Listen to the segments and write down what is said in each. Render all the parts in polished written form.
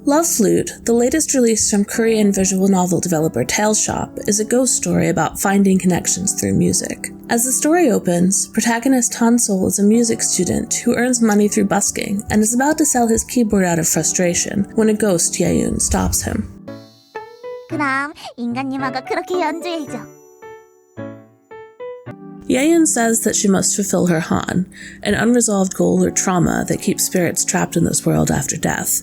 Love Flute, the latest release from Korean visual novel developer Shop, is a ghost story about finding connections through music. As the story opens, protagonist Han-sol is a music student who earns money through busking and is about to sell his keyboard out of frustration when a ghost Yeon stops him. 그럼 인간님하고 그렇게 연주해줘. Yeon says that she must fulfill her Han, an unresolved goal or trauma that keeps spirits trapped in this world after death,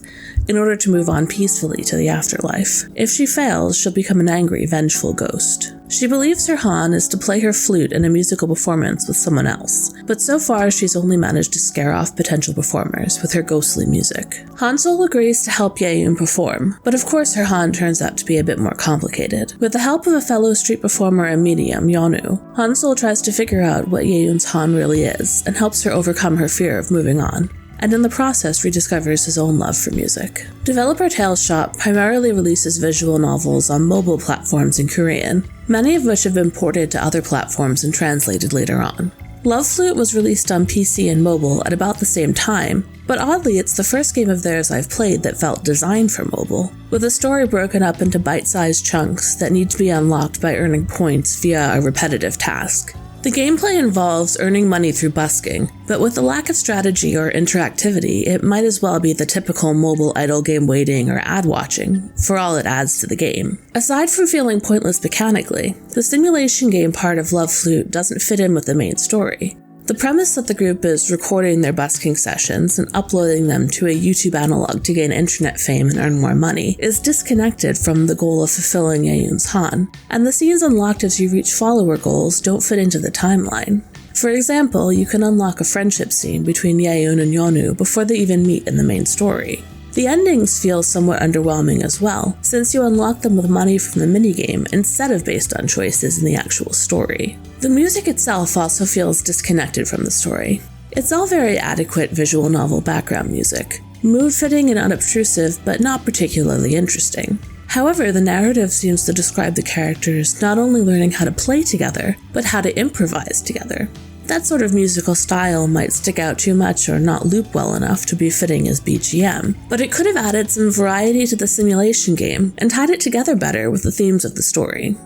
in order to move on peacefully to the afterlife. If she fails, she'll become an angry, vengeful ghost. She believes her Han is to play her flute in a musical performance with someone else, but so far she's only managed to scare off potential performers with her ghostly music. Han-sol agrees to help Yeon perform, but of course her Han turns out to be a bit more complicated. With the help of a fellow street performer and medium, Yeonu, Han-sol tries to figure out what Yeon's Han really is, and helps her overcome her fear of moving on, and in the process rediscovers his own love for music. Developer Shop primarily releases visual novels on mobile platforms in Korean, many of which have been ported to other platforms and translated later on. Love Flute was released on PC and mobile at about the same time, but oddly it's the first game of theirs I've played that felt designed for mobile, with a story broken up into bite-sized chunks that need to be unlocked by earning points via a repetitive task. The gameplay involves earning money through busking, but with the lack of strategy or interactivity, it might as well be the typical mobile idle game waiting or ad watching, for all it adds to the game. Aside from feeling pointless mechanically, the simulation game part of Love Flute doesn't fit in with the main story. The premise that the group is recording their busking sessions and uploading them to a YouTube analog to gain internet fame and earn more money is disconnected from the goal of fulfilling Yeon's Han, and the scenes unlocked as you reach follower goals don't fit into the timeline. For example, you can unlock a friendship scene between Yeon and Yeonu before they even meet in the main story. The endings feel somewhat underwhelming as well, since you unlock them with money from the minigame instead of based on choices in the actual story. The music itself also feels disconnected from the story. It's all very adequate visual novel background music, mood-fitting and unobtrusive, but not particularly interesting. However, the narrative seems to describe the characters not only learning how to play together, but how to improvise together. That sort of musical style might stick out too much or not loop well enough to be fitting as BGM, but it could have added some variety to the simulation game and tied it together better with the themes of the story.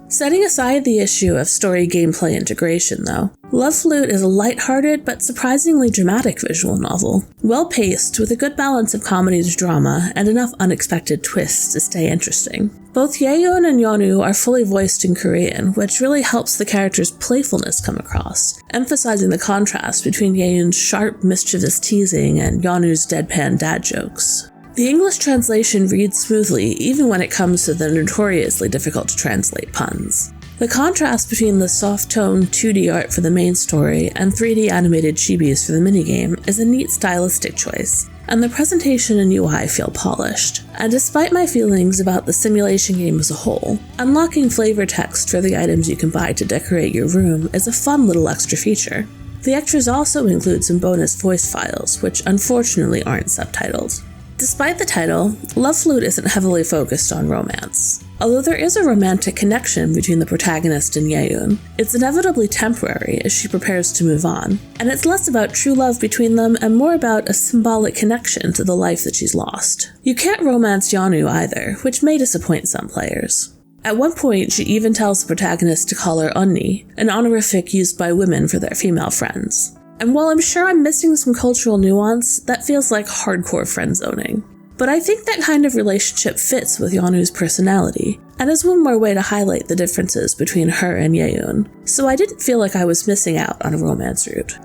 Setting aside the issue of story gameplay integration, though, Love Flute is a lighthearted but surprisingly dramatic visual novel, well-paced with a good balance of comedy to drama and enough unexpected twists to stay interesting. Both Yeon and Yeonu are fully voiced in Korean, which really helps the characters' playfulness come across, emphasizing the contrast between Yeon's sharp, mischievous teasing and Yeonu's deadpan dad jokes. The English translation reads smoothly even when it comes to the notoriously difficult to translate puns. The contrast between the soft-toned 2D art for the main story and 3D animated chibis for the minigame is a neat stylistic choice, and the presentation and UI feel polished. And despite my feelings about the simulation game as a whole, unlocking flavor text for the items you can buy to decorate your room is a fun little extra feature. The extras also include some bonus voice files, which unfortunately aren't subtitled. Despite the title, Love Flute isn't heavily focused on romance. Although there is a romantic connection between the protagonist and Yeon, it's inevitably temporary as she prepares to move on, and it's less about true love between them and more about a symbolic connection to the life that she's lost. You can't romance Yeonu either, which may disappoint some players. At one point, she even tells the protagonist to call her Unni, an honorific used by women for their female friends. And while I'm sure I'm missing some cultural nuance, that feels like hardcore friend-zoning. But I think that kind of relationship fits with Yeonu's personality, and is one more way to highlight the differences between her and Yeon, so I didn't feel like I was missing out on a romance route.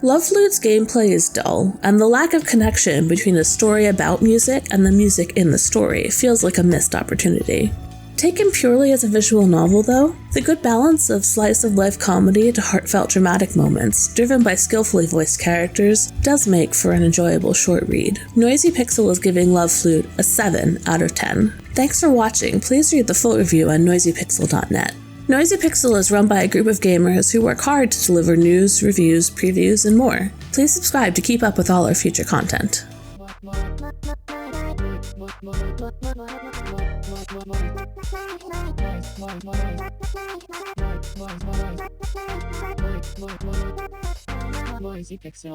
Love Flute's gameplay is dull, and the lack of connection between the story about music and the music in the story feels like a missed opportunity. Taken purely as a visual novel, though, the good balance of slice-of-life comedy to heartfelt dramatic moments, driven by skillfully voiced characters, does make for an enjoyable short read. Noisy Pixel is giving Love Flute a 7 out of 10. Thanks for watching. Please read the full review on noisypixel.net. Noisy Pixel is run by a group of gamers who work hard to deliver news, reviews, previews, and more. Please subscribe to keep up with all our future content. Voice effects.